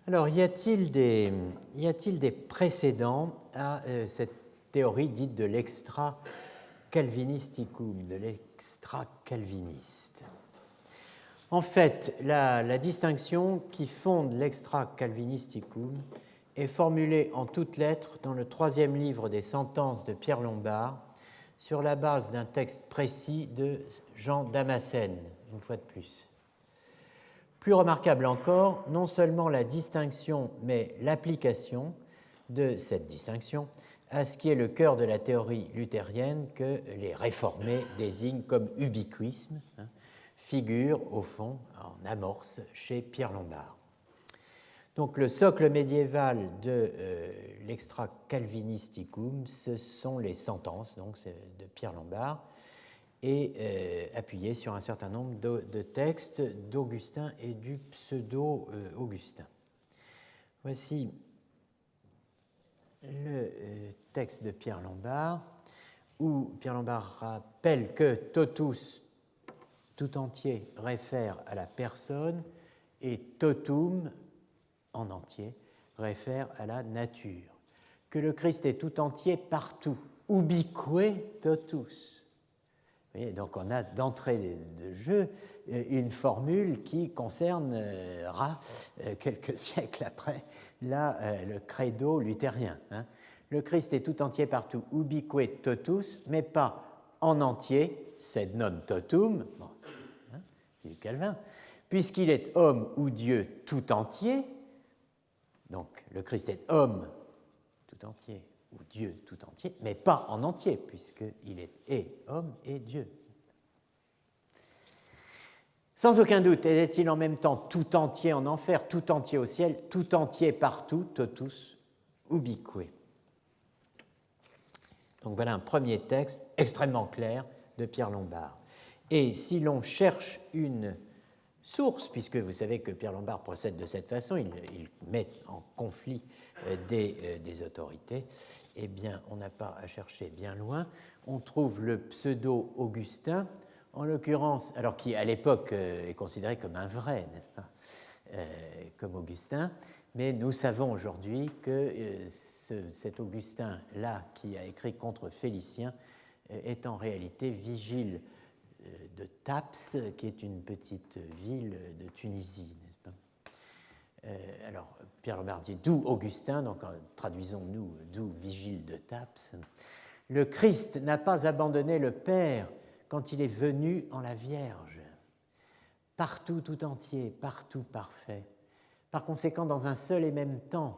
Alors, y a-t-il des précédents à cette théorie dite de l'extra-calvinisticum, de l'extra-calviniste? En fait, la distinction qui fonde l'extra-calvinisticum est formulée en toutes lettres dans le troisième livre des sentences de Pierre Lombard, sur la base d'un texte précis de Jean Damascène, une fois de plus. Plus remarquable encore, non seulement la distinction, mais l'application de cette distinction à ce qui est le cœur de la théorie luthérienne que les réformés désignent comme ubiquisme, figure au fond en amorce chez Pierre Lombard. Donc le socle médiéval de l'extra-calvinisticum, ce sont les sentences donc, de Pierre Lombard, et appuyé sur un certain nombre de textes d'Augustin et du pseudo-Augustin. Voici le texte de Pierre Lombard, où Pierre Lombard rappelle que totus, tout entier, réfère à la personne, et totum, en entier, réfère à la nature. Que le Christ est tout entier partout, ubique totus. Donc on a d'entrée de jeu une formule qui concernera quelques siècles après le credo luthérien. Le Christ est tout entier partout, ubique totus, mais pas en entier, sed non totum, bon, du Calvin, puisqu'il est homme ou Dieu tout entier. Donc le Christ est homme tout entier, ou Dieu tout entier, mais pas en entier, puisqu'il est et homme et Dieu. Sans aucun doute, est-il en même temps tout entier en enfer, tout entier au ciel, tout entier partout, totus ubique. Donc voilà un premier texte extrêmement clair de Pierre Lombard. Et si l'on cherche une source, puisque vous savez que Pierre Lombard procède de cette façon, il met en conflit des autorités, eh bien, on n'a pas à chercher bien loin. On trouve le pseudo-Augustin, en l'occurrence, alors qui à l'époque est considéré comme un vrai, n'est-ce pas, comme Augustin, mais nous savons aujourd'hui que cet Augustin-là, qui a écrit contre Félicien, est en réalité Vigile de Taps, qui est une petite ville de Tunisie, n'est-ce pas? Alors, Pierre Lombard dit d'où Augustin, donc traduisons-nous d'où Vigile de Taps. Le Christ n'a pas abandonné le Père quand il est venu en la Vierge. Partout tout entier, partout parfait. Par conséquent, dans un seul et même temps,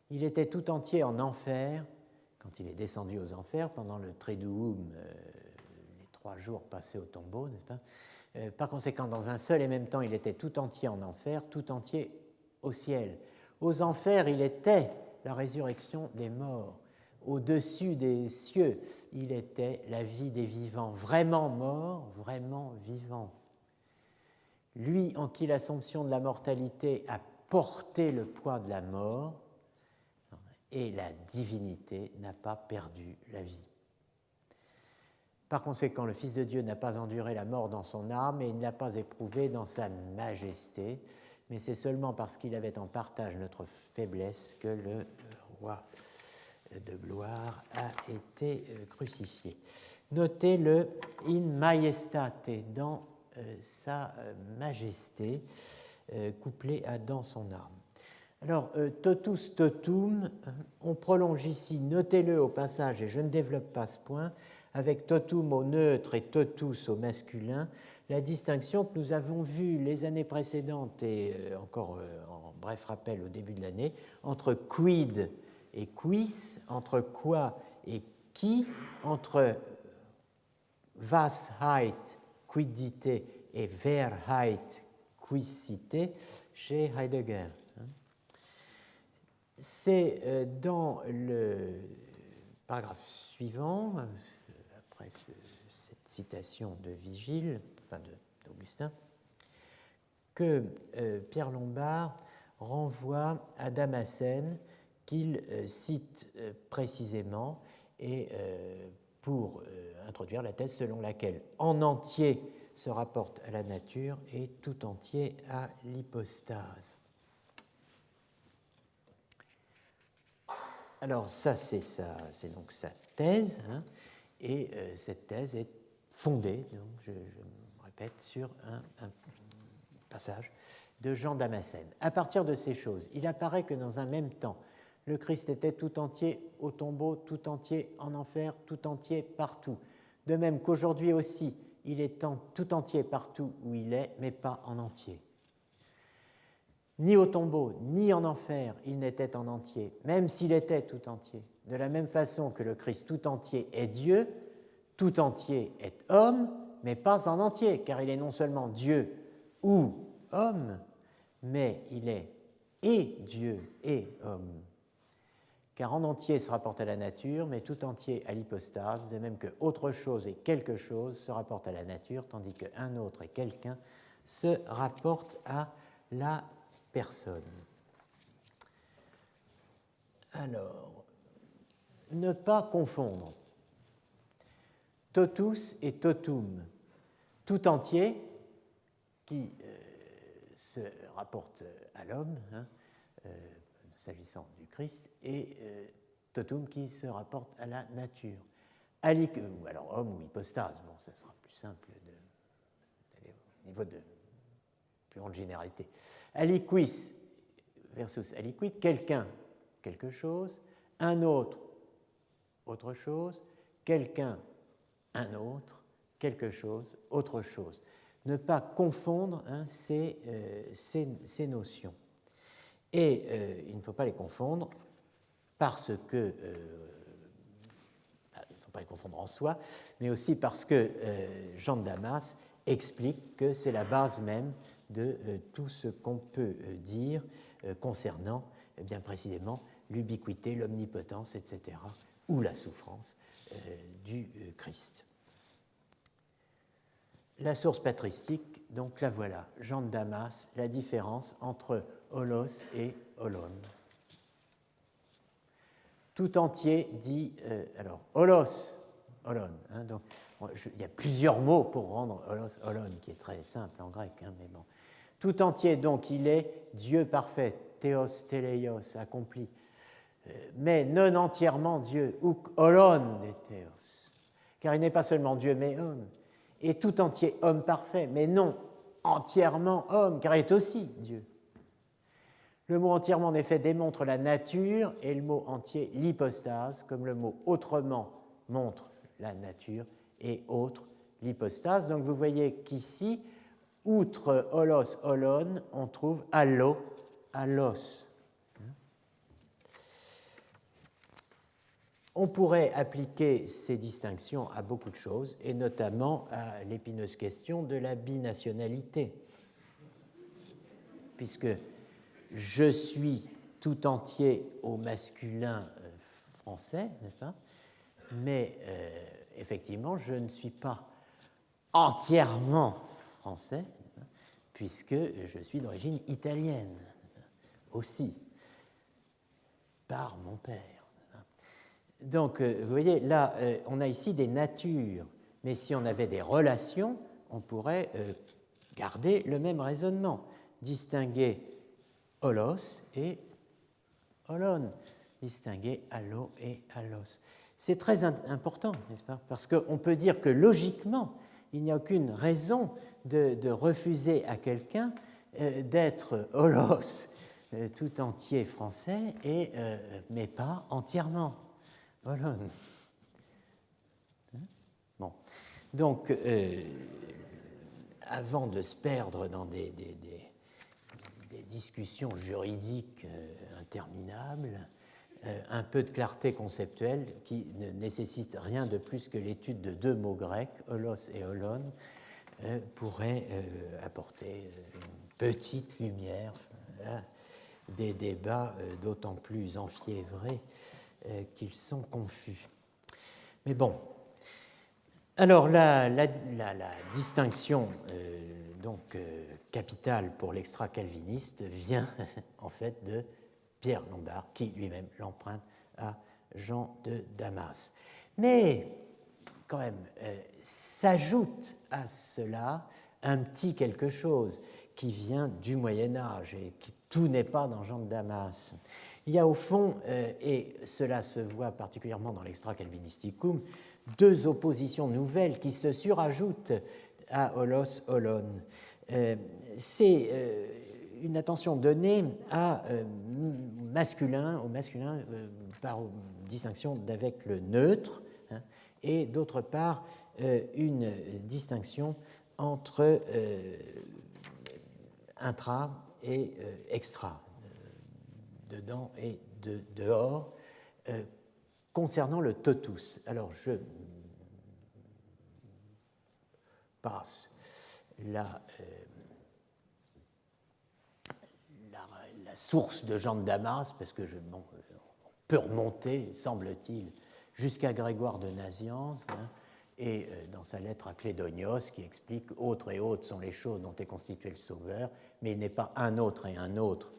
il était tout entier en enfer, quand il est descendu aux enfers pendant le Triduum, 3 jours passés au tombeau, n'est-ce pas? Par conséquent, dans un seul et même temps, il était tout entier en enfer, tout entier au ciel. Aux enfers, il était la résurrection des morts. Au-dessus des cieux, il était la vie des vivants, vraiment mort, vraiment vivant. Lui en qui l'assomption de la mortalité a porté le poids de la mort, et la divinité n'a pas perdu la vie. Par conséquent, le Fils de Dieu n'a pas enduré la mort dans son âme et il ne l'a pas éprouvé dans sa majesté, mais c'est seulement parce qu'il avait en partage notre faiblesse que le roi de gloire a été crucifié. Notez le in majestate, dans sa majesté, couplé à dans son âme. Alors, totus totum, on prolonge ici, notez-le au passage, et je ne développe pas ce point, avec totum au neutre et totus au masculin, la distinction que nous avons vue les années précédentes et encore en bref rappel au début de l'année, entre quid et quis, entre quoi et qui, entre washeit, quiddité, et Wahrheit, quicité, chez Heidegger. C'est dans le paragraphe suivant, après cette citation de Vigile, enfin d'Augustin, que Pierre Lombard renvoie à Damascène, qu'il cite précisément, et pour introduire la thèse selon laquelle en entier se rapporte à la nature et tout entier à l'hypostase. Alors ça, c'est donc sa thèse, hein, et cette thèse est fondée, donc je me répète, sur un passage de Jean Damascène. À partir de ces choses, il apparaît que dans un même temps, le Christ était tout entier au tombeau, tout entier en enfer, tout entier partout. De même qu'aujourd'hui aussi, il est tout entier partout où il est, mais pas en entier. Ni au tombeau, ni en enfer, il n'était en entier, même s'il était tout entier. De la même façon que le Christ tout entier est Dieu, tout entier est homme, mais pas en entier, car il est non seulement Dieu ou homme, mais il est et Dieu et homme. Car en entier se rapporte à la nature, mais tout entier à l'hypostase, de même que autre chose et quelque chose se rapportent à la nature, tandis qu'un autre et quelqu'un se rapportent à la personne. Alors, ne pas confondre totus et totum, tout entier qui se rapporte à l'homme, hein, s'agissant du Christ, et totum qui se rapporte à la nature. Ou alors homme ou hypostase, bon, ça sera plus simple d'aller au niveau de plus grande généralité. Aliquis versus aliquid, quelqu'un, quelque chose, un autre, autre chose, quelqu'un, un autre, quelque chose, autre chose. Ne pas confondre, hein, ces notions. Et il ne faut pas les confondre parce que, il ne faut pas les confondre en soi, mais aussi parce que Jean de Damas explique que c'est la base même de tout ce qu'on peut dire concernant bien précisément l'ubiquité, l'omnipotence, etc., ou la souffrance du Christ. La source patristique, donc la voilà, Jean de Damas, la différence entre holos et holon. Tout entier dit, alors, holos, holon, hein, donc, il y a plusieurs mots pour rendre holos, holon, qui est très simple en grec, hein, mais bon. Tout entier, donc, il est Dieu parfait, théos, téléios, accompli, mais non entièrement Dieu, ou holon de théos, car il n'est pas seulement Dieu, mais homme, et tout entier homme parfait, mais non entièrement homme, car il est aussi Dieu. Le mot entièrement, en effet, démontre la nature et le mot entier l'hypostase, comme le mot autrement montre la nature et autre l'hypostase. Donc vous voyez qu'ici, outre holos, holon, on trouve allo, allos. On pourrait appliquer ces distinctions à beaucoup de choses, et notamment à l'épineuse question de la binationalité, puisque je suis tout entier au masculin français, n'est-ce pas? Mais effectivement, je ne suis pas entièrement français, puisque je suis d'origine italienne aussi, par mon père. Donc, vous voyez, là, on a ici des natures, mais si on avait des relations, on pourrait garder le même raisonnement, distinguer holos et holon, distinguer allo et allos. C'est très important, n'est-ce pas? Parce qu'on peut dire que logiquement, il n'y a aucune raison de refuser à quelqu'un d'être holos tout entier français, mais pas entièrement holon. Bon. Donc, avant de se perdre dans des discussions juridiques interminables, un peu de clarté conceptuelle qui ne nécessite rien de plus que l'étude de deux mots grecs, holos et holon, pourrait apporter une petite lumière à des débats d'autant plus enfiévrés qu'ils sont confus. Mais bon, alors la distinction capitale pour l'extra-calviniste vient en fait de Pierre Lombard, qui lui-même l'emprunte à Jean de Damas. Mais quand même, s'ajoute à cela un petit quelque chose qui vient du Moyen-Âge et qui tout n'est pas dans Jean de Damas. Il y a au fond, et cela se voit particulièrement dans l'Extra Calvinisticum, deux oppositions nouvelles qui se surajoutent à holos holon. C'est une attention donnée au masculin par distinction d'avec le neutre, hein, et d'autre part une distinction entre intra et extra, dedans et dehors, concernant le totus. Alors je passe la source de Jean de Damas, parce que on peut remonter, semble-t-il, jusqu'à Grégoire de Nazianze, hein, et dans sa lettre à Clédonios, qui explique « Autres et autres sont les choses dont est constitué le Sauveur, mais il n'est pas un autre et un autre,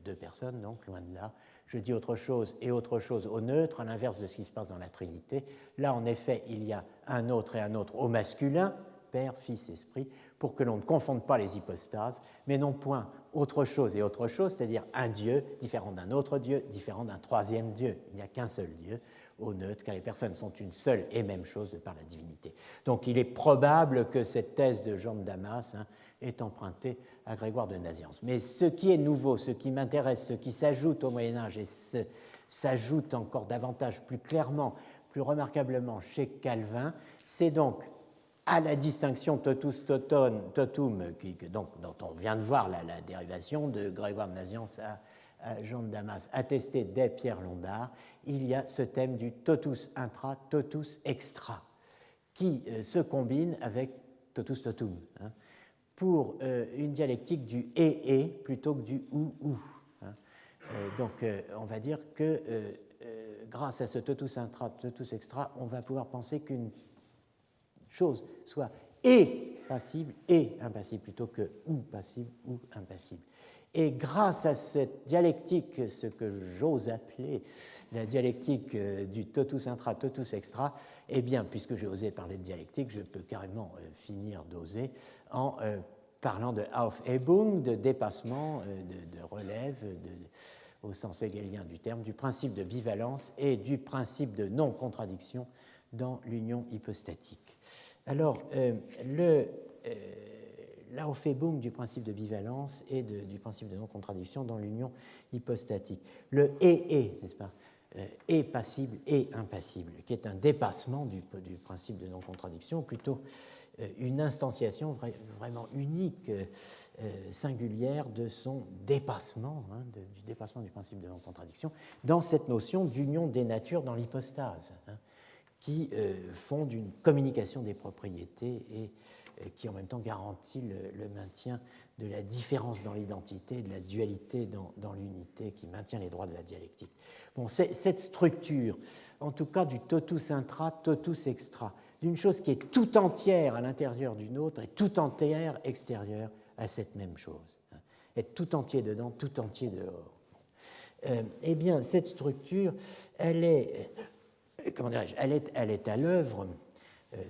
deux personnes, donc loin de là. Je dis autre chose et autre chose au neutre, à l'inverse de ce qui se passe dans la Trinité. Là, en effet, il y a un autre et un autre au masculin, Père, Fils, Esprit, pour que l'on ne confonde pas les hypostases, mais non point autre chose et autre chose, c'est-à-dire un Dieu différent d'un autre Dieu, différent d'un troisième Dieu. Il n'y a qu'un seul Dieu au neutre, car les personnes sont une seule et même chose de par la divinité. Donc il est probable que cette thèse de Jean de Damas, hein, est empruntée à Grégoire de Nazianze. Mais ce qui est nouveau, ce qui m'intéresse, ce qui s'ajoute au Moyen-Âge et s'ajoute encore davantage, plus clairement, plus remarquablement chez Calvin, c'est donc à la distinction totus totum, dont on vient de voir la dérivation de Grégoire de Nazianze à Jean de Damas, attesté dès Pierre Lombard, il y a ce thème du totus intra, totus extra, qui se combine avec totus totum, hein, pour une dialectique du et plutôt que du ou. Hein. Donc on va dire que grâce à ce totus intra, totus extra, on va pouvoir penser qu'une chose soit et passible et impassible plutôt que ou passible ou impassible. Et grâce à cette dialectique, ce que j'ose appeler la dialectique du totus intra, totus extra, eh bien, puisque j'ai osé parler de dialectique, je peux carrément finir d'oser en parlant de Aufhebung, de dépassement, de relève, au sens hegelien du terme, du principe de bivalence et du principe de non-contradiction dans l'union hypostatique. Alors, l'Aufhebung du principe de bivalence et du principe de non-contradiction dans l'union hypostatique. Le et, n'est-ce pas, est passible et impassible, qui est un dépassement du principe de non-contradiction, ou plutôt une instantiation vraiment unique, singulière de son dépassement, hein, du dépassement du principe de non-contradiction, dans cette notion d'union des natures dans l'hypostase, hein, qui fonde une communication des propriétés et qui en même temps garantit le maintien de la différence dans l'identité, de la dualité dans l'unité, qui maintient les droits de la dialectique. Bon, cette structure, en tout cas du totus intra, totus extra, d'une chose qui est tout entière à l'intérieur d'une autre et tout entière extérieure à cette même chose. Être tout entier dedans, tout entier dehors. Eh bien, cette structure, elle est à l'œuvre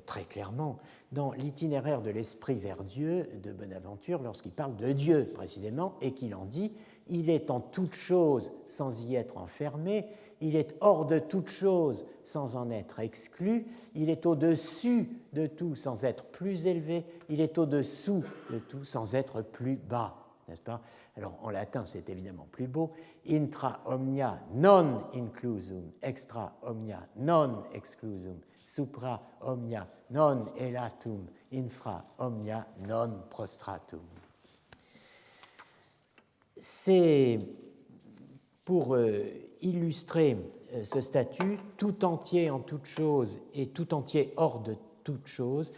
très clairement dans l'itinéraire de l'esprit vers Dieu de Bonaventure lorsqu'il parle de Dieu précisément et qu'il en dit « Il est en toute chose sans y être enfermé, il est hors de toute chose sans en être exclu, il est au-dessus de tout sans être plus élevé, il est au-dessous de tout sans être plus bas. » N'est-ce pas? Alors en latin c'est évidemment plus beau. Intra omnia non inclusum, extra omnia non exclusum, supra omnia non elatum, infra omnia non prostratum. C'est pour illustrer ce statut, tout entier en toute chose et tout entier hors de toute chose,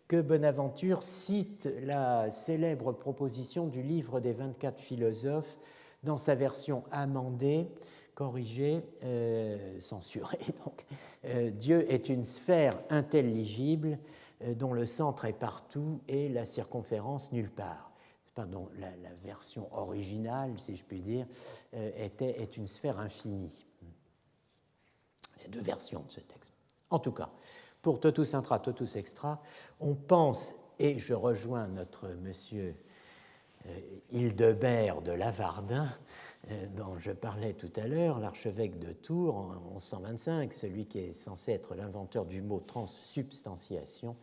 que Bonaventure cite la célèbre proposition du livre des 24 philosophes dans sa version amendée, corrigée, censurée. Donc, Dieu est une sphère intelligible dont le centre est partout et la circonférence nulle part. Pardon, la version originale, si je puis dire, est une sphère infinie. Il y a deux versions de ce texte. En tout cas, pour totus intra, totus extra, on pense, et je rejoins notre monsieur Hildebert de Lavardin, dont je parlais tout à l'heure, l'archevêque de Tours en 1125, celui qui est censé être l'inventeur du mot transsubstantiation,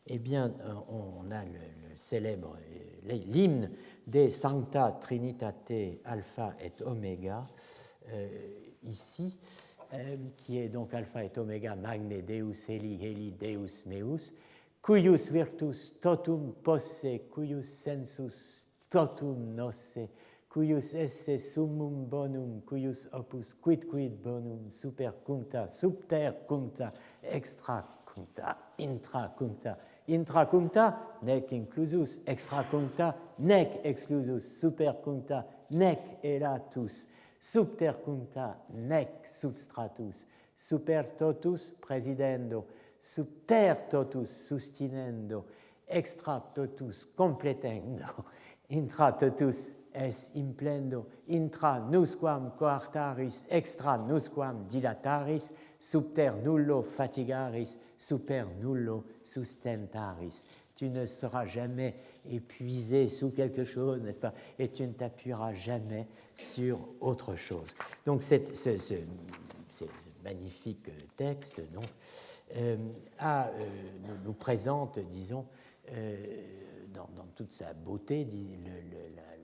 eh bien, on a le célèbre l'hymne des Sancta Trinitate Alpha et Omega, ici, qui est donc Alpha et Omega Magne Deus Heli Deus Meus, cuius virtus totum posse, cuius sensus totum nosse, cuius esse summum bonum, cuius opus quid bonum super cuncta, subter cuncta, extra cuncta, intra cuncta, nec inclusus, extra cuncta, nec exclusus, super cuncta, nec elatus, subter cuncta, nec substratus, super totus presidendo, subter totus sustinendo, extra totus completendo, intra totus es implendo, intra nusquam coartaris, extra nusquam dilataris, subter nullo fatigaris, super nullo sustentaris. Tu ne seras jamais épuisé sous quelque chose, n'est-ce pas? Et tu ne t'appuieras jamais sur autre chose. Donc, ce magnifique texte donc, nous présente, disons, dans toute sa beauté,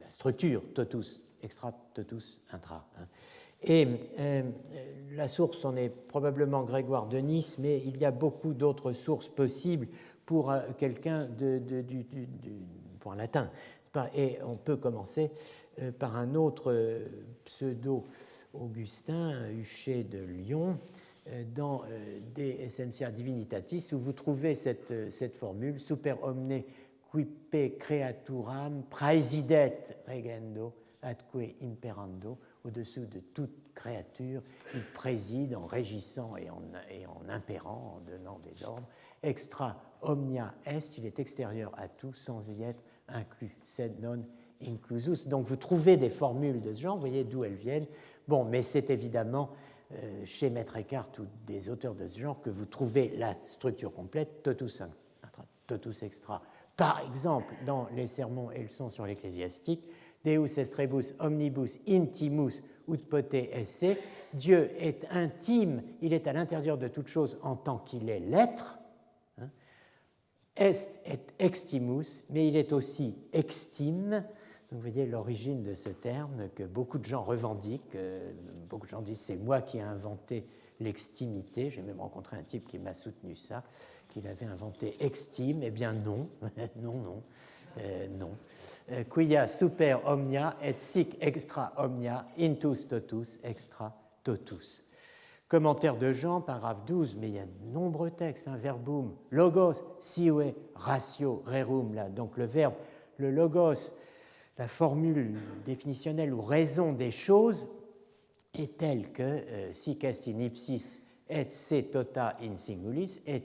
la structure totus, extra, totus, intra. Hein. Et la source en est probablement Grégoire de Nice, mais il y a beaucoup d'autres sources possibles pour quelqu'un pour un latin. Et on peut commencer par un autre pseudo-Augustin, Huchet de Lyon, dans De Essentia Divinitatis, où vous trouvez cette formule super omne quipe creaturam praesidet regendo atque imperando, au-dessous de toute créature, il préside en régissant et en impérant, en donnant des ordres. Extra omnia est, il est extérieur à tout sans y être inclus, sed non inclusus. Donc vous trouvez des formules de ce genre, vous voyez d'où elles viennent. Bon, mais c'est évidemment chez Maître Eckhart ou des auteurs de ce genre que vous trouvez la structure complète, totus intra, totus extra. Par exemple, dans les sermons et leçons sur l'ecclésiastique, Deus est rebus omnibus intimus ut pote esse, Dieu est intime, il est à l'intérieur de toute chose en tant qu'il est l'être, hein. Est et extimus, mais il est aussi extime. Donc vous voyez l'origine de ce terme que beaucoup de gens revendiquent, beaucoup de gens disent c'est moi qui ai inventé l'extimité, j'ai même rencontré un type qui m'a soutenu ça, qu'il avait inventé extime, eh bien non, non. Quia super omnia et sic extra omnia intus totus extra totus. Commentaire de Jean, paragraphe 12, mais il y a de nombreux textes, verbum, logos, sive, ratio, rerum, là, donc le verbe, le logos, la formule définitionnelle ou raison des choses est telle que sic est in ipsis et se tota in singulis, et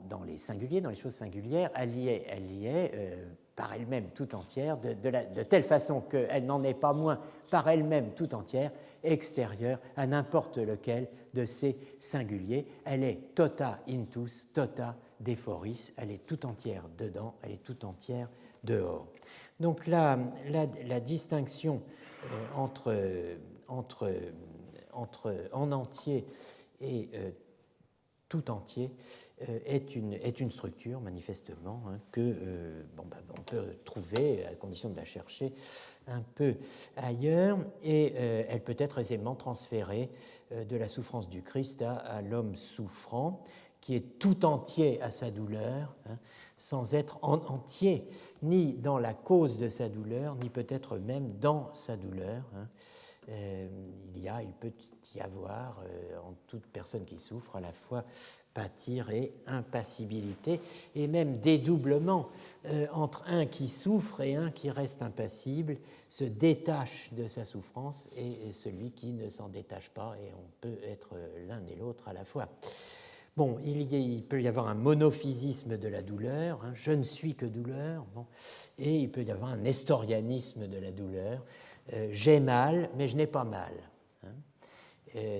dans les singuliers, dans les choses singulières, elle y est par elle-même tout entière, de telle façon qu'elle n'en est pas moins par elle-même tout entière, extérieure à n'importe lequel de ces singuliers. Elle est tota intus, tota dephoris, elle est tout entière dedans, elle est tout entière dehors. Donc la distinction entre en entier et tout entier est une structure, manifestement, que on peut trouver, à condition de la chercher, un peu ailleurs, et elle peut être aisément transférée de la souffrance du Christ à l'homme souffrant, qui est tout entier à sa douleur, sans être en entier ni dans la cause de sa douleur, ni peut-être même dans sa douleur. Il peut y avoir en toute personne qui souffre à la fois pâtir et impassibilité, et même dédoublement entre un qui souffre et un qui reste impassible, se détache de sa souffrance, et celui qui ne s'en détache pas, et on peut être l'un et l'autre à la fois. Bon, il peut y avoir un monophysisme de la douleur, je ne suis que douleur, et il peut y avoir un nestorianisme de la douleur, j'ai mal, mais je n'ai pas mal.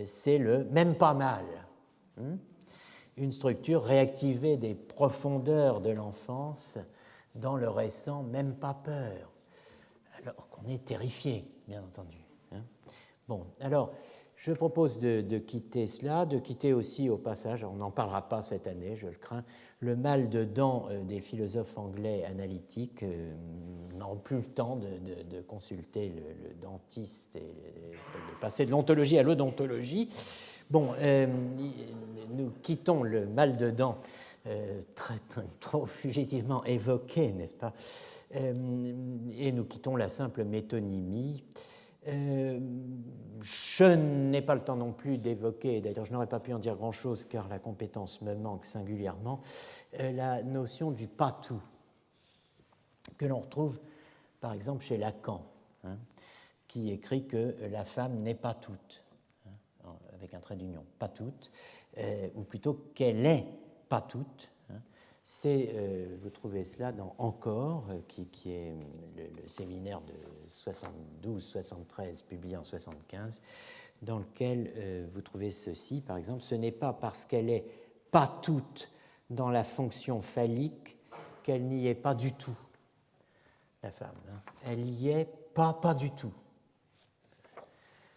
C'est le même pas mal. Une structure réactivée des profondeurs de l'enfance dans le récent même pas peur, alors qu'on est terrifié, bien entendu. Bon, alors, je propose de quitter cela, de quitter aussi au passage, on n'en parlera pas cette année, je le crains, le mal de dents des philosophes anglais analytiques n'ont plus le temps de consulter le dentiste et de passer de l'ontologie à l'odontologie. Bon, nous quittons le mal de dents trop fugitivement évoqué, n'est-ce pas, et nous quittons la simple métonymie. Je n'ai pas le temps non plus d'évoquer, d'ailleurs je n'aurais pas pu en dire grand-chose car la compétence me manque singulièrement, la notion du pas-tout, que l'on retrouve par exemple chez Lacan, qui écrit que la femme n'est pas toute, avec un trait d'union, pas toute, ou plutôt qu'elle est pas toute. Vous trouvez cela dans Encore, qui est le séminaire de 72-73 publié en 75, dans lequel vous trouvez ceci, par exemple, ce n'est pas parce qu'elle est pas toute dans la fonction phallique qu'elle n'y est pas du tout, la femme. Elle y est pas du tout.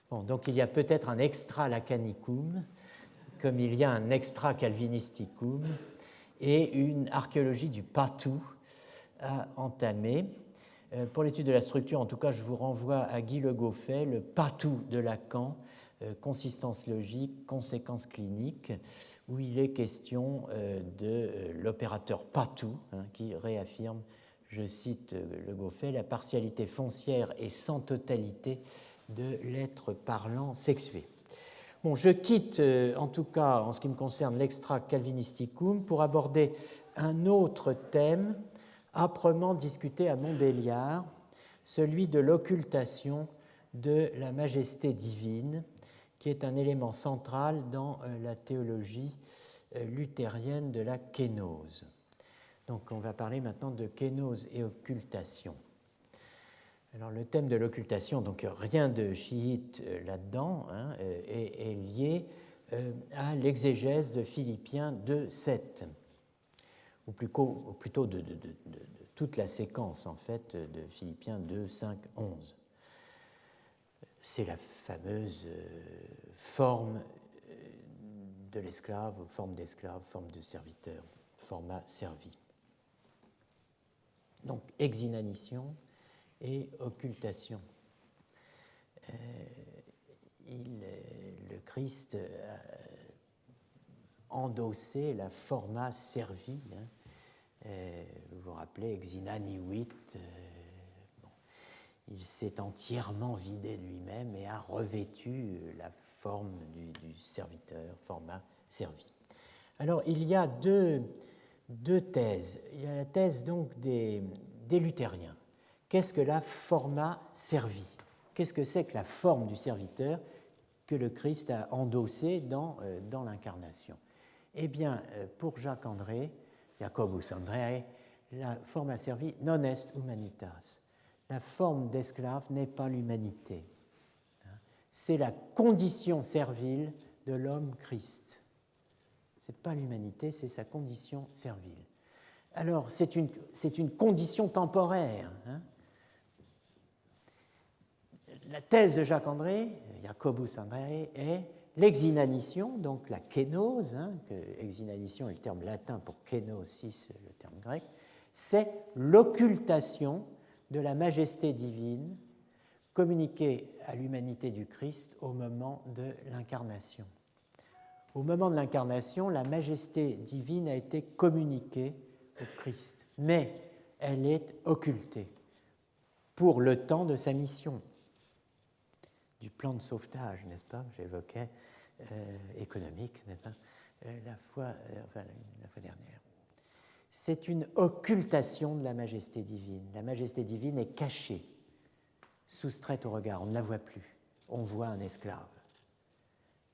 Bon, donc il y a peut-être un extra lacanicum, comme il y a un extra calvinisticum, et une archéologie du pas-tout à entamer. Pour l'étude de la structure, en tout cas, je vous renvoie à Guy Le Goffet, le pas-tout de Lacan, consistance logique, conséquences cliniques, où il est question de l'opérateur pas-tout, qui réaffirme, je cite Le Goffet, la partialité foncière et sans totalité de l'être parlant sexué. Bon, je quitte, en tout cas, en ce qui me concerne, l'extra calvinisticum pour aborder un autre thème âprement discuté à Montbéliard, celui de l'occultation de la majesté divine, qui est un élément central dans la théologie luthérienne de la kénose. Donc, on va parler maintenant de kénose et occultation. Alors, le thème de l'occultation, donc rien de chiite là-dedans, est lié à l'exégèse de Philippiens 2.7, ou plutôt de toute la séquence en fait de Philippiens 2.5.11. C'est la fameuse forme de l'esclave, forme d'esclave, forme de serviteur, format servi. Donc, exinanition et occultation. Le Christ a endossé la forma servi. Vous vous rappelez, exinaniuit. Il s'est entièrement vidé de lui-même et a revêtu la forme du serviteur, format servi. Alors, il y a deux thèses. Il y a la thèse donc des luthériens. Qu'est-ce que la forma servi? Qu'est-ce que c'est que la forme du serviteur que le Christ a endossée dans l'incarnation? Eh bien, pour Jacques André, Jacobus Andreae, la forma servi non est humanitas. La forme d'esclave n'est pas l'humanité. C'est la condition servile de l'homme Christ. Ce n'est pas l'humanité, c'est sa condition servile. Alors, c'est une condition temporaire. La thèse de Jacques André, Jacobus Andreae, est l'exinanition, donc la kénose, exinanition est le terme latin pour kénosis, le terme grec, c'est l'occultation de la majesté divine communiquée à l'humanité du Christ au moment de l'incarnation. Au moment de l'incarnation, la majesté divine a été communiquée au Christ, mais elle est occultée pour le temps de sa mission, du plan de sauvetage, n'est-ce pas, j'évoquais, économique, n'est-ce pas, la fois dernière. C'est une occultation de la majesté divine. La majesté divine est cachée, soustraite au regard, on ne la voit plus. On voit un esclave.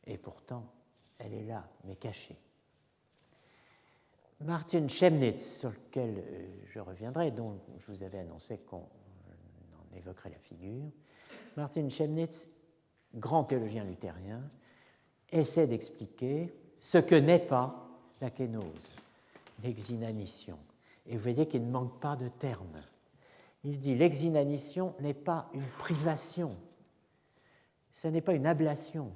Et pourtant, elle est là, mais cachée. Martin Chemnitz, sur lequel je reviendrai, dont je vous avais annoncé qu'on en évoquerait la figure, Martin Chemnitz, grand théologien luthérien, essaie d'expliquer ce que n'est pas la kénose, l'exinanition. Et vous voyez qu'il ne manque pas de termes. Il dit l'exinanition n'est pas une privation, ce n'est pas une ablation,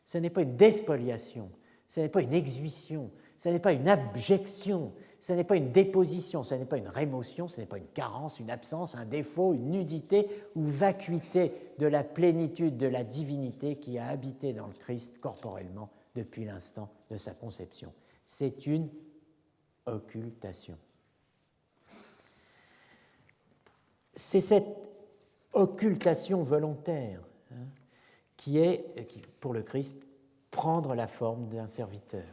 ce n'est pas une despoliation, ce n'est pas une exuition, ce n'est pas une abjection, ce n'est pas une déposition, ce n'est pas une rémotion, ce n'est pas une carence, une absence, un défaut, une nudité ou vacuité de la plénitude de la divinité qui a habité dans le Christ corporellement depuis l'instant de sa conception. C'est une occultation. C'est cette occultation volontaire qui est, pour le Christ, prendre la forme d'un serviteur.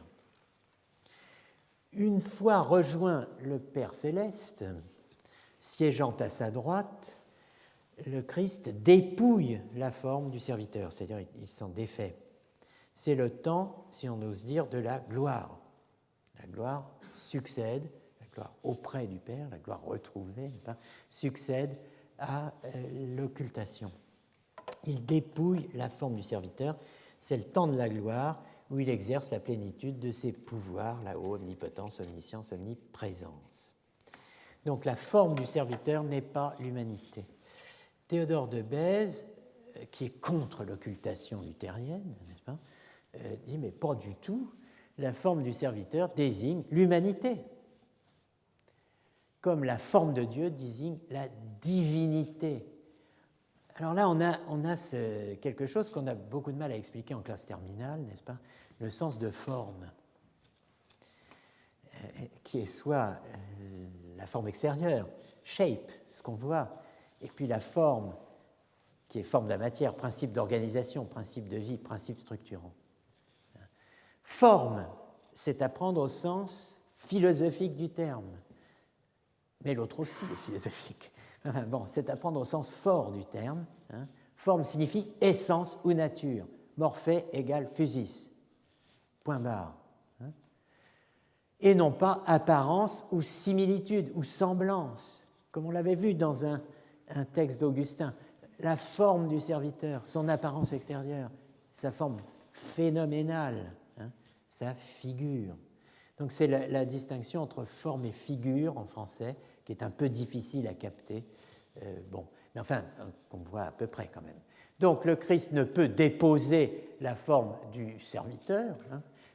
Une fois rejoint le Père céleste, siégeant à sa droite, le Christ dépouille la forme du serviteur, c'est-à-dire il s'en défait. C'est le temps, si on ose dire, de la gloire. La gloire succède, la gloire auprès du Père, la gloire retrouvée, succède à l'occultation. Il dépouille la forme du serviteur, c'est le temps de la gloire où il exerce la plénitude de ses pouvoirs, là-haut, omnipotence, omniscience, omniprésence. Donc la forme du serviteur n'est pas l'humanité. Théodore de Bèze, qui est contre l'occultation luthérienne, n'est-ce pas, dit mais pas du tout, la forme du serviteur désigne l'humanité, comme la forme de Dieu désigne la divinité. Alors là, on a quelque chose qu'on a beaucoup de mal à expliquer en classe terminale, n'est-ce pas? Le sens de forme, qui est soit la forme extérieure, shape, ce qu'on voit, et puis la forme, qui est forme de la matière, principe d'organisation, principe de vie, principe structurant. Forme, c'est à prendre au sens philosophique du terme, mais l'autre aussi est philosophique. Bon, c'est à prendre au sens fort du terme. Forme signifie essence ou nature. Morphé égale physis. Point barre. Et non pas apparence ou similitude ou semblance, comme on l'avait vu dans un texte d'Augustin. La forme du serviteur, son apparence extérieure, sa forme phénoménale, sa figure. Donc c'est la distinction entre forme et figure en français qui est un peu difficile à capter. Mais enfin, qu'on voit à peu près quand même. Donc le Christ ne peut déposer la forme du serviteur,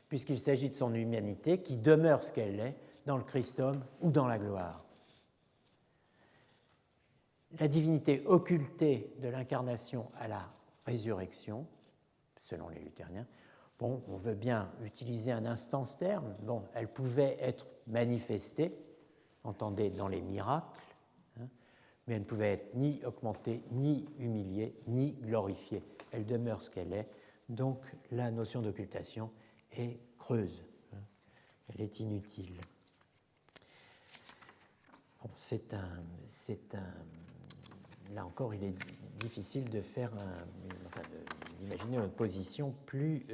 puisqu'il s'agit de son humanité qui demeure ce qu'elle est dans le Christ-homme ou dans la gloire. La divinité occultée de l'incarnation à la résurrection, selon les luthériens, on veut bien utiliser un instance terme, elle pouvait être manifestée, entendez, dans les miracles, mais elle ne pouvait être ni augmentée, ni humiliée, ni glorifiée. Elle demeure ce qu'elle est, donc la notion d'occultation est creuse, elle est inutile. Là encore, il est difficile de faire d'imaginer une position plus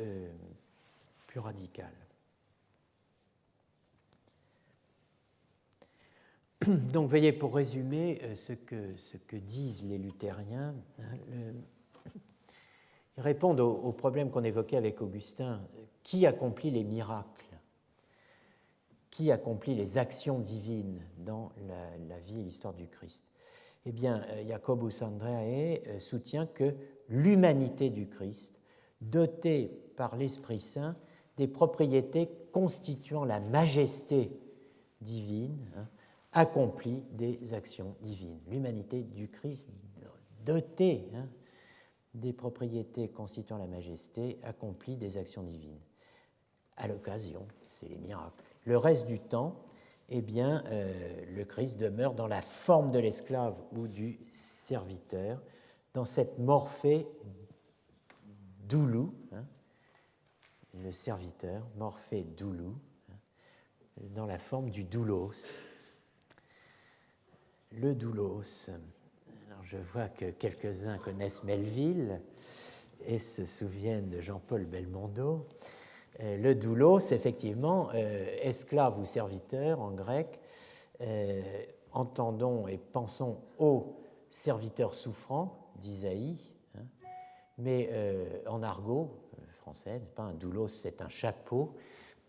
radicale. Donc, vous voyez, pour résumer ce que disent les luthériens, ils répondent au problème qu'on évoquait avec Augustin. Qui accomplit les miracles? Qui accomplit les actions divines dans la vie et l'histoire du Christ? Eh bien, Jacobus Andreae soutient que l'humanité du Christ, dotée par l'Esprit Saint des propriétés constituant la majesté divine, accomplit des actions divines. L'humanité du Christ, dotée des propriétés constituant la majesté, accomplit des actions divines. À l'occasion, c'est les miracles. Le reste du temps, eh bien, le Christ demeure dans la forme de l'esclave ou du serviteur, dans cette morphée doulou, le serviteur, morphée doulou, dans la forme du doulos. Le doulos. Alors, je vois que quelques-uns connaissent Melville et se souviennent de Jean-Paul Belmondo. Le doulos, effectivement, esclave ou serviteur en grec, entendons et pensons au serviteur souffrant d'Isaïe, mais en argot français, pas un doulos, c'est un chapeau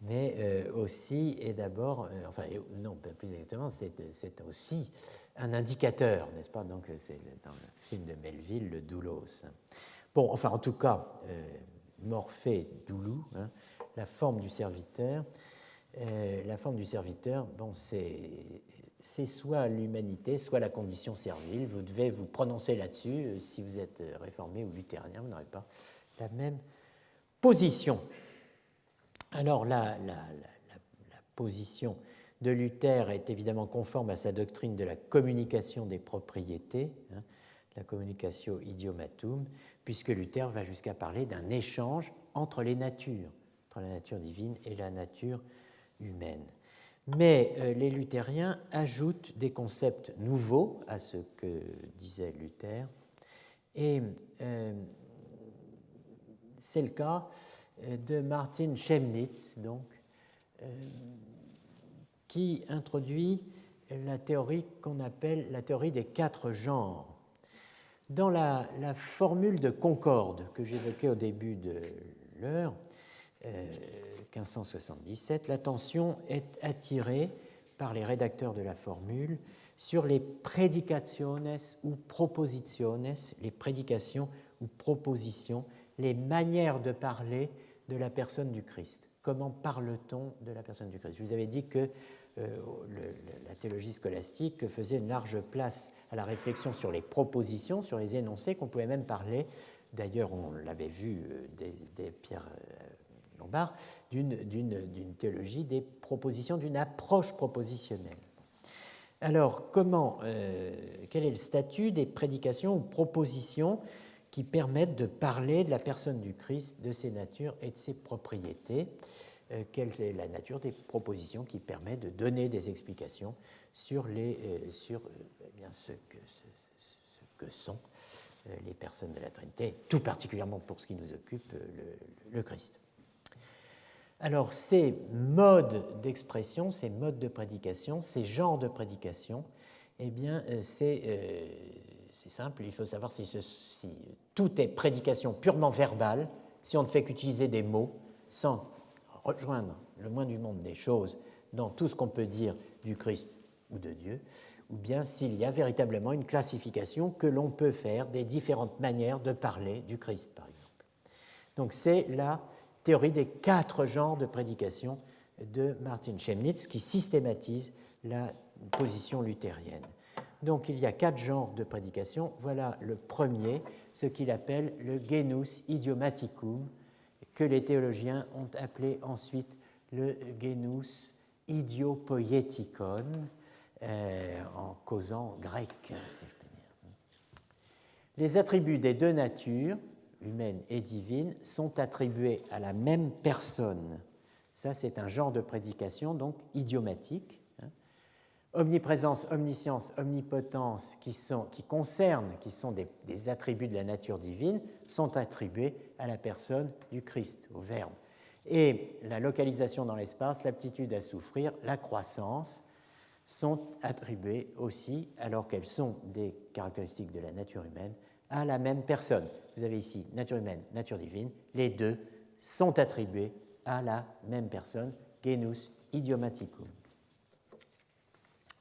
mais aussi et d'abord, non, plus exactement, c'est aussi un indicateur, n'est-ce pas? Donc c'est dans le film de Melville, le doulos. Bon, enfin en tout cas, Morphée, doulou, hein, la forme du serviteur. Bon, c'est soit l'humanité, soit la condition servile. Vous devez vous prononcer là-dessus. Si vous êtes réformé ou luthérien, vous n'aurez pas la même position. Alors, la position de Luther est évidemment conforme à sa doctrine de la communication des propriétés, hein, la communicatio idiomatum, puisque Luther va jusqu'à parler d'un échange entre les natures, entre la nature divine et la nature humaine. Mais les luthériens ajoutent des concepts nouveaux à ce que disait Luther, et c'est le cas de Martin Chemnitz, donc, qui introduit la théorie qu'on appelle la théorie des 4 genres. Dans la formule de concorde que j'évoquais au début de l'heure, 1577, l'attention est attirée par les rédacteurs de la formule sur les predicationes ou propositiones, les prédications ou propositions, les manières de parler de la personne du Christ. Comment parle-t-on de la personne du Christ? Je vous avais dit que la théologie scolastique faisait une large place à la réflexion sur les propositions, sur les énoncés, qu'on pouvait même parler, d'ailleurs on l'avait vu dès Pierre Lombard, d'une théologie des propositions, d'une approche propositionnelle. Alors, quel est le statut des prédications ou propositions qui permettent de parler de la personne du Christ, de ses natures et de ses propriétés? Quelle est la nature des propositions qui permettent de donner des explications sur ce que sont les personnes de la Trinité, tout particulièrement pour ce qui nous occupe, le Christ. Alors, ces modes d'expression, ces modes de prédication, ces genres de prédication, eh bien, c'est simple, il faut savoir si tout est prédication purement verbale, si on ne fait qu'utiliser des mots sans rejoindre le moins du monde des choses dans tout ce qu'on peut dire du Christ ou de Dieu, ou bien s'il y a véritablement une classification que l'on peut faire des différentes manières de parler du Christ, par exemple. Donc c'est la théorie des 4 genres de prédication de Martin Chemnitz qui systématise la position luthérienne. Donc il y a 4 genres de prédication. Voilà le premier, ce qu'il appelle le genus idiomaticum, que les théologiens ont appelé ensuite le genus idiopoietikon, en causant grec, si je peux dire. Les attributs des 2 natures, humaine et divine, sont attribués à la même personne. Ça, c'est un genre de prédication, donc idiomatique. Omniprésence, omniscience, omnipotence, qui sont des attributs de la nature divine, sont attribués à la personne du Christ, au Verbe. Et la localisation dans l'espace, l'aptitude à souffrir, la croissance, sont attribuées aussi, alors qu'elles sont des caractéristiques de la nature humaine, à la même personne. Vous avez ici nature humaine, nature divine, les deux sont attribués à la même personne, genus idiomaticum.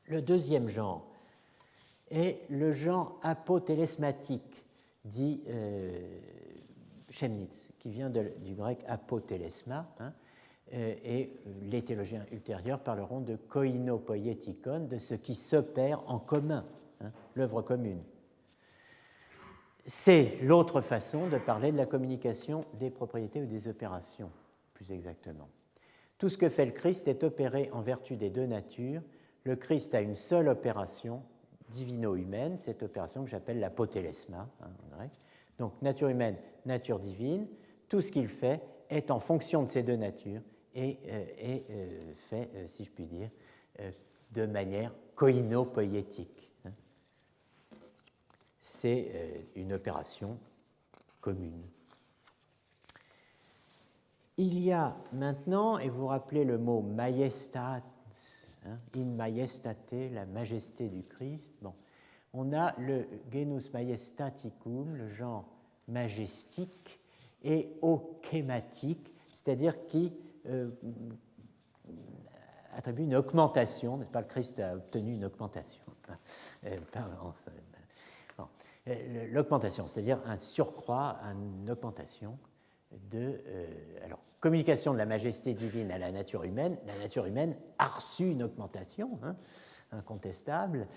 Le deuxième genre est le genre apotélesmatique, dit Chemnitz, qui vient du grec apotélesma, et les théologiens ultérieurs parleront de koinopoietikon, de ce qui s'opère en commun, l'œuvre commune. C'est l'autre façon de parler de la communication des propriétés ou des opérations, plus exactement. Tout ce que fait le Christ est opéré en vertu des 2 natures. Le Christ a une seule opération divino-humaine, cette opération que j'appelle l'apotélesma, en grec. Donc nature humaine, nature divine, tout ce qu'il fait est en fonction de ces 2 natures et est fait, si je puis dire, de manière koinopoietique. C'est une opération commune. Il y a maintenant, et vous rappelez le mot majestat, in majestate, la majesté du Christ. Bon, on a le genus majestaticum, le genre majestique, et ochématique, c'est-à-dire qui attribue une augmentation, n'est-ce pas, le Christ a obtenu une augmentation. L'augmentation, c'est-à-dire un surcroît, une augmentation de... alors, communication de la majesté divine à la nature humaine a reçu une augmentation, incontestable,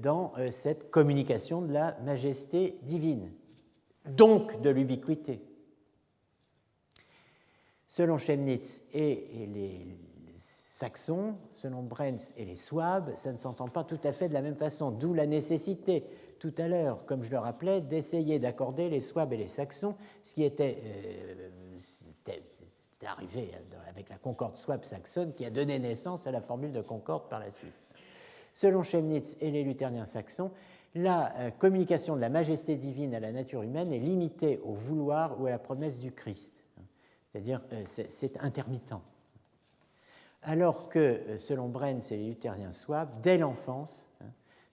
dans cette communication de la majesté divine, donc de l'ubiquité. Selon Chemnitz et les Saxons, selon Brenz et les Souabes, ça ne s'entend pas tout à fait de la même façon, d'où la nécessité, tout à l'heure, comme je le rappelais, d'essayer d'accorder les Souabes et les Saxons, ce qui était arrivé avec la concorde Souabe-Saxonne qui a donné naissance à la formule de concorde par la suite. Selon Chemnitz et les luthériens saxons, la communication de la majesté divine à la nature humaine est limitée au vouloir ou à la promesse du Christ. C'est-à-dire, c'est intermittent. Alors que, selon Brenz et les luthériens Souabes, dès l'enfance,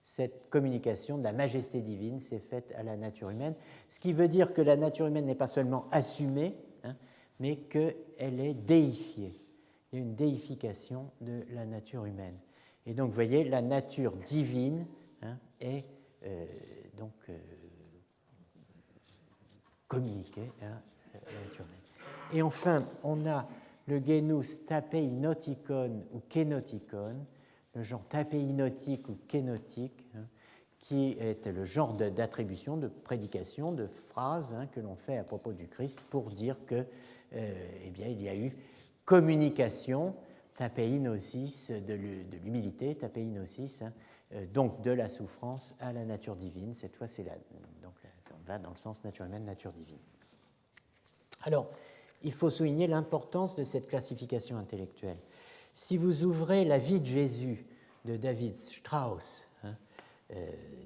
cette communication de la majesté divine s'est faite à la nature humaine, ce qui veut dire que la nature humaine n'est pas seulement assumée, mais qu'elle est déifiée. Il y a une déification de la nature humaine. Et donc, vous voyez, la nature divine est communiquée à la nature humaine. Et enfin, on a le genus tapeinotikon ou kénotikon, le genre tapéinotique ou kénotique, qui est le genre d'attribution, de prédication, de phrase que l'on fait à propos du Christ pour dire que, il y a eu communication, tapéinosis, de l'humilité, tapéinosis, donc de la souffrance à la nature divine. Cette fois, on va dans le sens nature humaine, nature divine. Alors, il faut souligner l'importance de cette classification intellectuelle. Si vous ouvrez La vie de Jésus de David Strauss,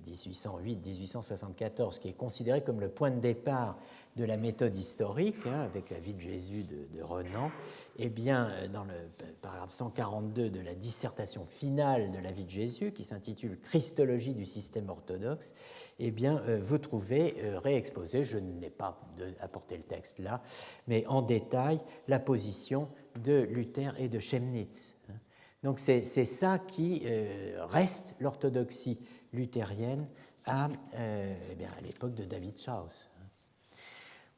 1808-1874, qui est considéré comme le point de départ de la méthode historique, avec la vie de Jésus de Renan, eh bien, dans le paragraphe 142 de la dissertation finale de la vie de Jésus, qui s'intitule « Christologie du système orthodoxe », eh bien, vous trouvez réexposé, je n'ai pas apporté le texte là, mais en détail, la position de Luther et de Chemnitz. Donc c'est ça qui reste l'orthodoxie luthérienne à l'époque de David Strauss.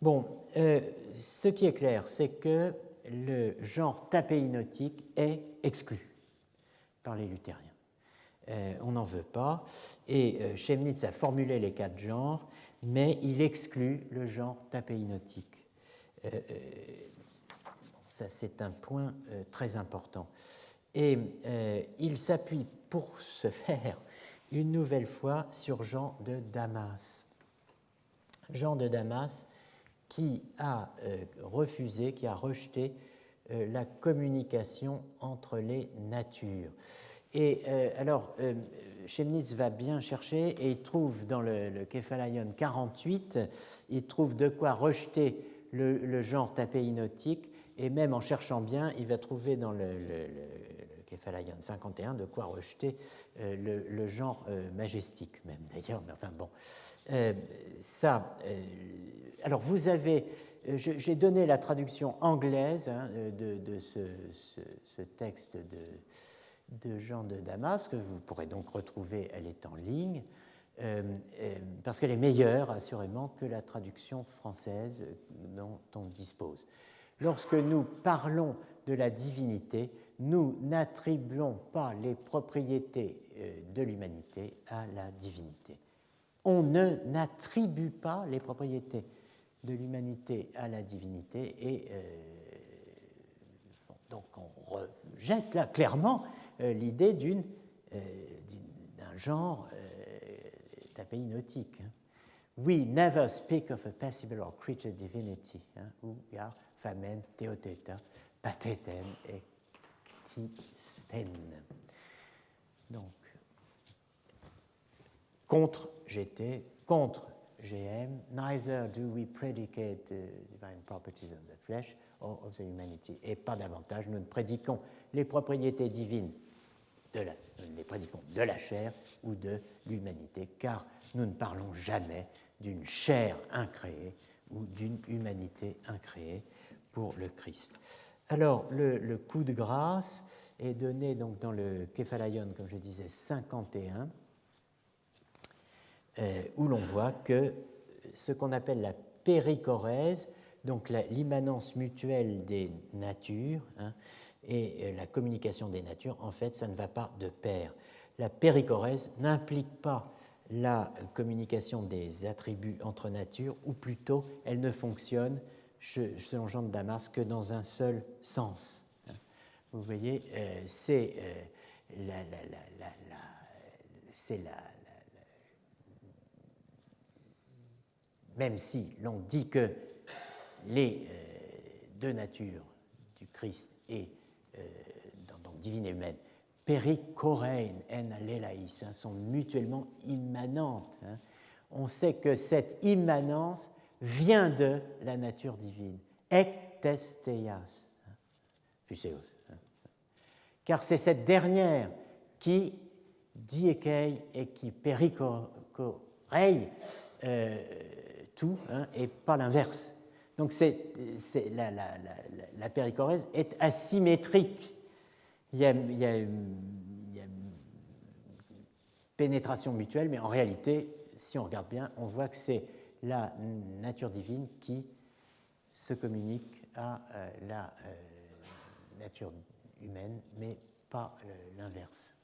Bon, ce qui est clair, c'est que le genre tapéinotique est exclu par les luthériens. On n'en veut pas, et Chemnitz a formulé les 4 genres, mais il exclut le genre tapéinotique. Ça, c'est un point très important. Et il s'appuie pour ce faire une nouvelle fois sur Jean de Damas. Jean de Damas qui a refusé, qui a rejeté la communication entre les natures. Et Chemnitz va bien chercher et il trouve dans le Képhalaion 48, il trouve de quoi rejeter le genre tapéinotique, et même en cherchant bien, il va trouver dans le Képhalaion 51 de quoi rejeter le genre majestique même d'ailleurs, mais enfin bon. Alors vous avez, j'ai donné la traduction anglaise de ce texte de Jean de Damas, que vous pourrez donc retrouver, elle est en ligne, parce qu'elle est meilleure assurément que la traduction française dont on dispose. Lorsque nous parlons de la divinité, nous n'attribuons pas les propriétés de l'humanité à la divinité. On n'attribue pas les propriétés de l'humanité à la divinité, et donc on rejette là clairement l'idée d'un genre tapéinotique. We never speak of a passible or creature divinity, ou famen, theoteta, pateten et ktisten. Donc, contre GT, contre GM, neither do we predicate the divine properties of the flesh or of the humanity. Et pas davantage, nous ne prédiquons les propriétés divines nous les prédiquons de la chair ou de l'humanité, car nous ne parlons jamais d'une chair incréée ou d'une humanité incréée pour le Christ. Alors, le coup de grâce est donné donc dans le Képhalaion, comme je disais, 51, où l'on voit que ce qu'on appelle la périchorèse, donc l'immanence mutuelle des natures, hein, et la communication des natures, en fait, ça ne va pas de pair. La périchorèse n'implique pas la communication des attributs entre natures, ou plutôt, elle ne fonctionne, selon Jean de Damas, que dans un seul sens. Vous voyez, c'est même si l'on dit que les deux natures du Christ et donc divine et humaine, périchorein en allélaïs, sont mutuellement immanentes. On sait que cette immanence vient de la nature divine, ek tes teias, phuseos. Car c'est cette dernière qui diekei et qui périchorei tout, et pas l'inverse. Donc la périchorèse est asymétrique. Il y a une pénétration mutuelle, mais en réalité, si on regarde bien, on voit que c'est la nature divine qui se communique à la nature humaine, mais pas l'inverse.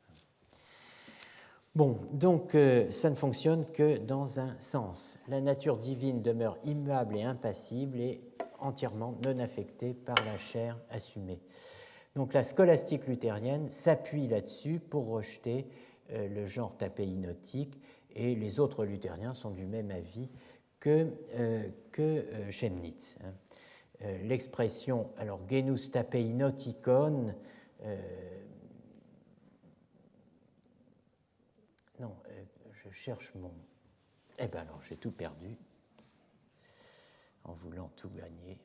Bon, donc ça ne fonctionne que dans un sens. La nature divine demeure immuable et impassible et entièrement non affectée par la chair assumée. Donc la scolastique luthérienne s'appuie là-dessus pour rejeter le genre tapéinotique, et les autres luthériens sont du même avis que Chemnitz. L'expression, alors, genus tapeinotikon, non, je cherche mon... Eh bien alors, j'ai tout perdu en voulant tout gagner.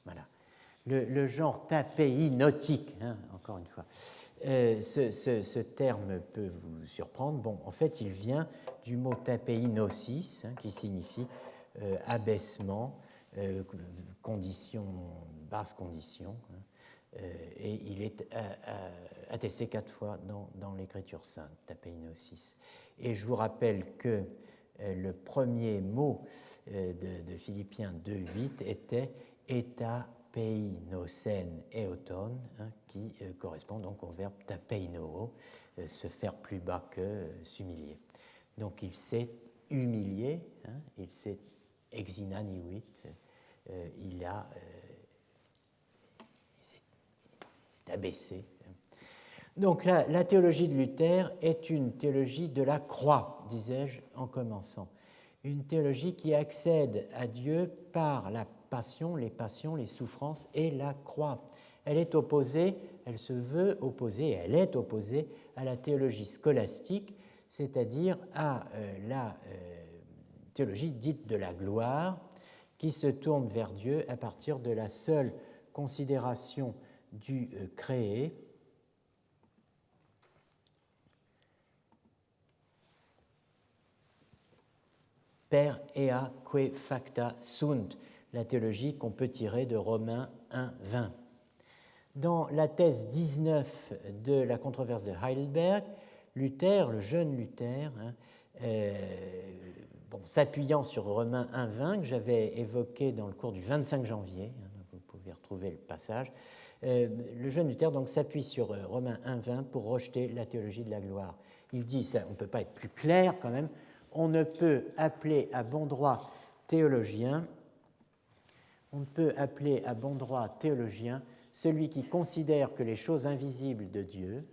Voilà. Le genre tapéinotique, encore une fois. Ce terme peut vous surprendre. Bon, en fait, il vient du mot tapéinosis, qui signifie abaissement, condition, basse condition, et il est attesté 4 fois dans l'Écriture sainte, tapéinosis. Et je vous rappelle que le premier mot de Philippiens 2.8 était tapeinosen eoton, qui correspond donc au verbe tapeinoo, se faire plus bas que s'humilier. Donc il s'est humilié, il s'est exinaniuit, il s'est abaissé. Donc la théologie de Luther est une théologie de la croix, disais-je en commençant. Une théologie qui accède à Dieu par la passion, les souffrances et la croix. Elle est opposée, elle se veut opposée, elle est opposée à la théologie scolastique, c'est-à-dire à la théologie dite de la gloire, qui se tourne vers Dieu à partir de la seule considération du créé, per ea que facta sunt, la théologie qu'on peut tirer de Romains 1.20. Dans la thèse 19 de la controverse de Heidelberg, Luther, le jeune Luther, s'appuyant sur Romains 1.20 que j'avais évoqué dans le cours du 25 janvier, vous pouvez retrouver le passage, le jeune Luther donc s'appuie sur Romains 1.20 pour rejeter la théologie de la gloire. Il dit, ça, on ne peut pas être plus clair quand même, on ne peut appeler à bon droit théologien, celui qui considère que les choses invisibles de Dieu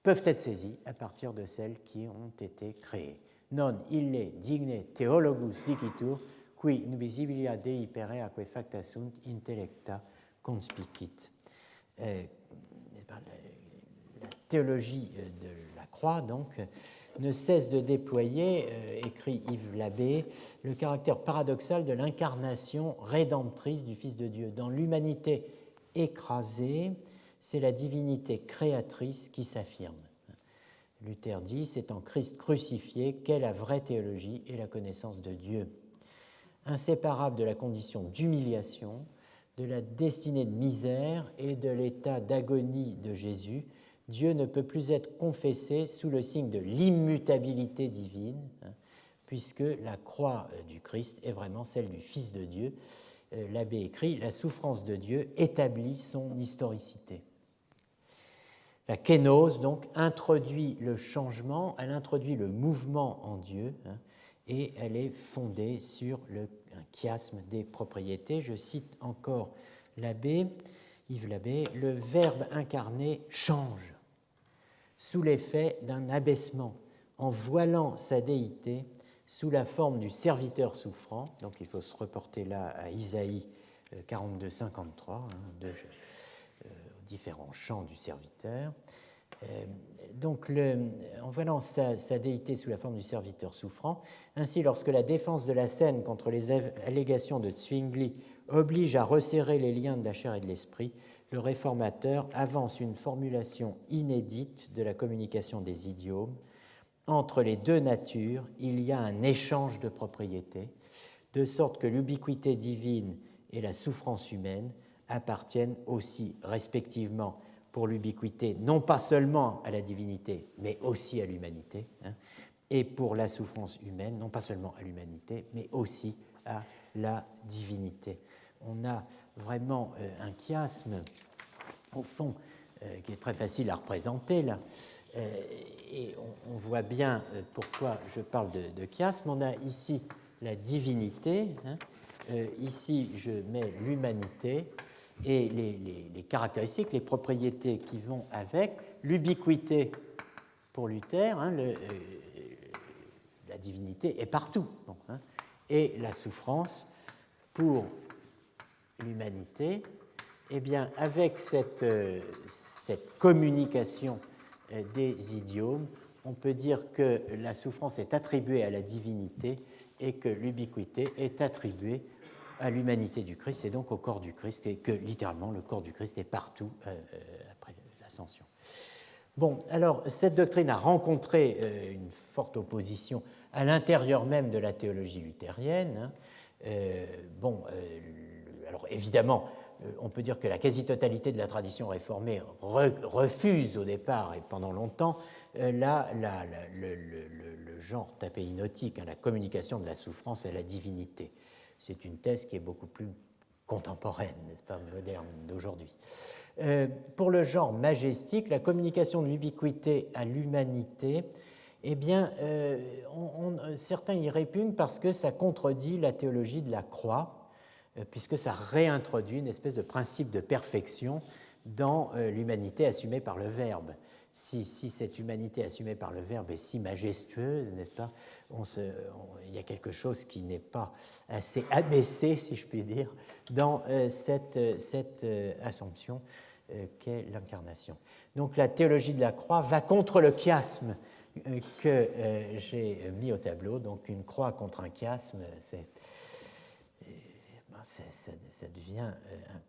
peuvent être saisies à partir de celles qui ont été créées. Non ille digne theologus dicitur, qui invisibilia Dei pereaque facta sunt intellecta conspicit. La théologie de la croix, donc, ne cesse de déployer, écrit Yves Labbé, le caractère paradoxal de l'incarnation rédemptrice du Fils de Dieu. Dans l'humanité écrasée, c'est la divinité créatrice qui s'affirme. Luther dit, c'est en Christ crucifié qu'est la vraie théologie et la connaissance de Dieu. Inséparable de la condition d'humiliation, de la destinée de misère et de l'état d'agonie de Jésus, Dieu ne peut plus être confessé sous le signe de l'immutabilité divine, puisque la croix du Christ est vraiment celle du Fils de Dieu. L'abbé écrit « La souffrance de Dieu établit son historicité ». La kénose, donc, introduit le changement, elle introduit le mouvement en Dieu, et elle est fondée sur un chiasme des propriétés. Je cite encore l'abbé, Yves Labbé, « Le Verbe incarné change sous l'effet d'un abaissement, en voilant sa déité sous la forme du serviteur souffrant ». Donc il faut se reporter là à Isaïe 42-53, aux différents chants du serviteur. Donc, en voilant sa déité sous la forme du serviteur souffrant, ainsi lorsque la défense de la scène contre les allégations de Zwingli oblige à resserrer les liens de la chair et de l'esprit, le réformateur avance une formulation inédite de la communication des idiomes. Entre les deux natures, il y a un échange de propriétés, de sorte que l'ubiquité divine et la souffrance humaine appartiennent aussi respectivement pour l'ubiquité, non pas seulement à la divinité, mais aussi à l'humanité, et pour la souffrance humaine, non pas seulement à l'humanité, mais aussi à la divinité. On a vraiment un chiasme, au fond, qui est très facile à représenter, là, et on voit bien pourquoi je parle de chiasme. On a ici la divinité, ici je mets l'humanité, et les caractéristiques, les propriétés qui vont avec, l'ubiquité pour Luther, la divinité est partout, et la souffrance pour l'humanité, eh bien, avec cette communication des idiomes, on peut dire que la souffrance est attribuée à la divinité et que l'ubiquité est attribuée à l'humanité du Christ et donc au corps du Christ, et que littéralement le corps du Christ est partout après l'ascension. Bon, alors cette doctrine a rencontré une forte opposition à l'intérieur même de la théologie luthérienne. Alors évidemment, on peut dire que la quasi-totalité de la tradition réformée refuse au départ et pendant longtemps le genre tapéinotique, la communication de la souffrance à la divinité. C'est une thèse qui est beaucoup plus contemporaine, n'est-ce pas, moderne d'aujourd'hui. Pour le genre majestique, la communication de l'ubiquité à l'humanité, eh bien, certains y répugnent parce que ça contredit la théologie de la croix, puisque ça réintroduit une espèce de principe de perfection dans l'humanité assumée par le Verbe. Si cette humanité assumée par le Verbe est si majestueuse, n'est-ce pas, il y a quelque chose qui n'est pas assez abaissé, si je puis dire, dans cette assomption qu'est l'incarnation. Donc la théologie de la croix va contre le chiasme que j'ai mis au tableau. Donc une croix contre un chiasme, ça devient un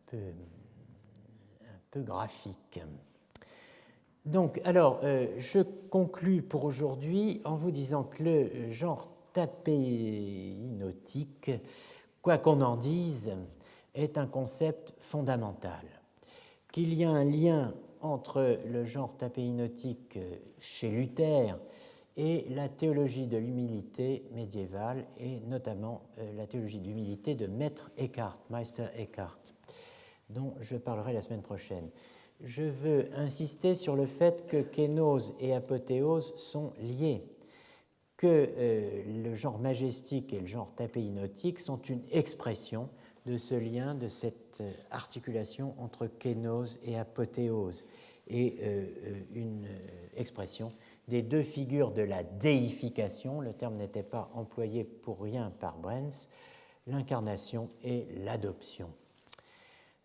peu graphique. Donc, alors, je conclus pour aujourd'hui en vous disant que le genre tapéinotique, quoi qu'on en dise, est un concept fondamental, qu'il y a un lien entre le genre tapéinotique chez Luther et la théologie de l'humilité médiévale, et notamment la théologie de l'humilité de Maître Eckhart, Meister Eckhart, dont je parlerai la semaine prochaine. Je veux insister sur le fait que kénose et apothéose sont liés, que le genre majestique et le genre tapéinotique sont une expression de ce lien, de cette articulation entre kénose et apothéose, et une expression des deux figures de la déification, le terme n'était pas employé pour rien par Brenz, l'incarnation et l'adoption.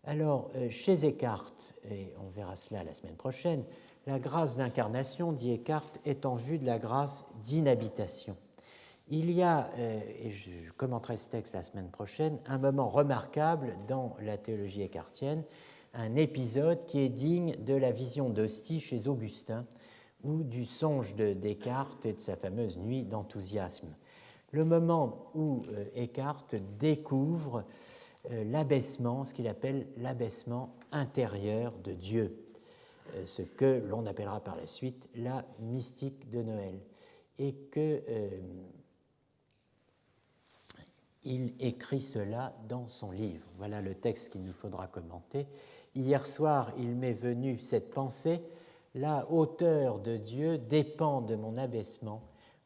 Alors, chez Eckhart, et on verra cela la semaine prochaine, la grâce d'incarnation, dit Eckhart, est en vue de la grâce d'inhabitation. Il y a, et je commenterai ce texte la semaine prochaine, un moment remarquable dans la théologie eckartienne, un épisode qui est digne de la vision d'Ostie chez Augustin, ou du songe de Descartes et de sa fameuse nuit d'enthousiasme. Le moment où Eckhart découvre l'abaissement, ce qu'il appelle l'abaissement intérieur de Dieu, ce que l'on appellera par la suite la mystique de Noël, et que il écrit cela dans son livre. Voilà le texte qu'il nous faudra commenter. Hier soir, il m'est venu cette pensée: la hauteur de Dieu dépend de mon abaissement.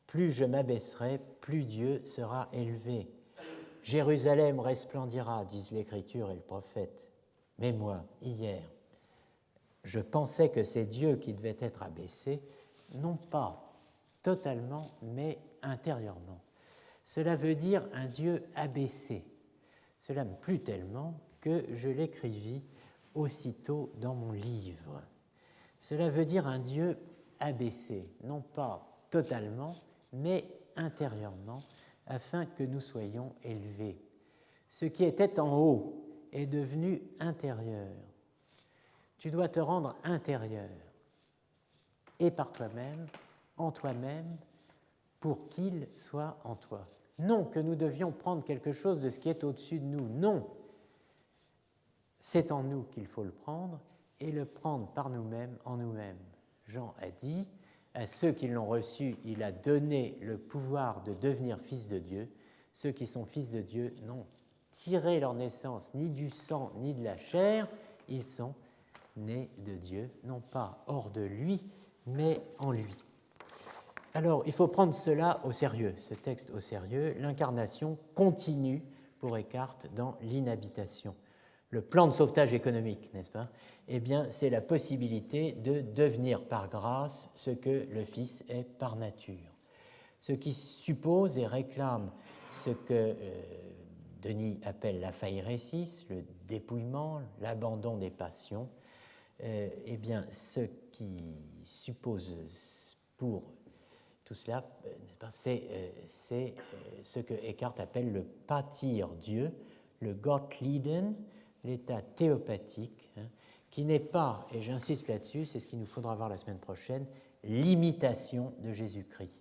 Plus je m'abaisserai, plus Dieu sera élevé. Jérusalem resplendira, disent l'Écriture et le prophète. Mais moi, hier, je pensais que c'est Dieu qui devait être abaissé, non pas totalement, mais intérieurement. Cela veut dire un Dieu abaissé. Cela me plut tellement que je l'écrivis aussitôt dans mon livre. Cela veut dire un Dieu abaissé, non pas totalement, mais intérieurement, afin que nous soyons élevés. Ce qui était en haut est devenu intérieur. Tu dois te rendre intérieur, et par toi-même, en toi-même, pour qu'il soit en toi. Non que nous devions prendre quelque chose de ce qui est au-dessus de nous, non. C'est en nous qu'il faut le prendre, et le prendre par nous-mêmes, en nous-mêmes. Jean a dit: à ceux qui l'ont reçu, il a donné le pouvoir de devenir fils de Dieu. Ceux qui sont fils de Dieu n'ont tiré leur naissance ni du sang ni de la chair, ils sont nés de Dieu, non pas hors de lui, mais en lui. Alors, il faut prendre cela au sérieux, ce texte au sérieux. L'incarnation continue pour Eckhart dans l'inhabitation. Le plan de sauvetage économique, n'est-ce pas? Eh bien, c'est la possibilité de devenir par grâce ce que le Fils est par nature. Ce qui suppose et réclame ce que Denis appelle la phairesis, le dépouillement, l'abandon des passions. Eh bien, ce qui suppose pour tout cela, c'est ce que Eckhart appelle le pâtir Dieu, le Gottlieben, l'état théopathique, qui n'est pas, et j'insiste là-dessus, c'est ce qu'il nous faudra voir la semaine prochaine, l'imitation de Jésus-Christ.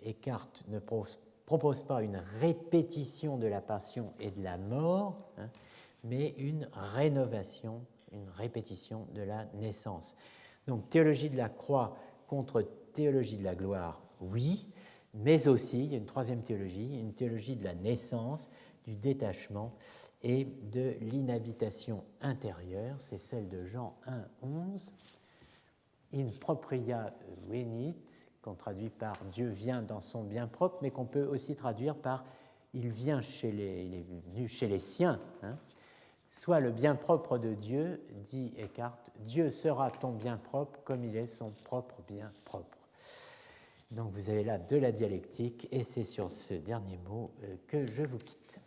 Eckhart ne propose pas une répétition de la passion et de la mort, mais une rénovation, une répétition de la naissance. Donc, théologie de la croix contre théologie de la gloire, oui, mais aussi, il y a une troisième théologie, une théologie de la naissance, du détachement et de l'inhabitation intérieure, c'est celle de Jean 1, 11. In propria venit, qu'on traduit par Dieu vient dans son bien propre, mais qu'on peut aussi traduire par il vient il est venu chez les siens. Soit le bien propre de Dieu, dit Eckhart, Dieu sera ton bien propre comme il est son propre bien propre. Donc vous avez là de la dialectique, et c'est sur ce dernier mot que je vous quitte.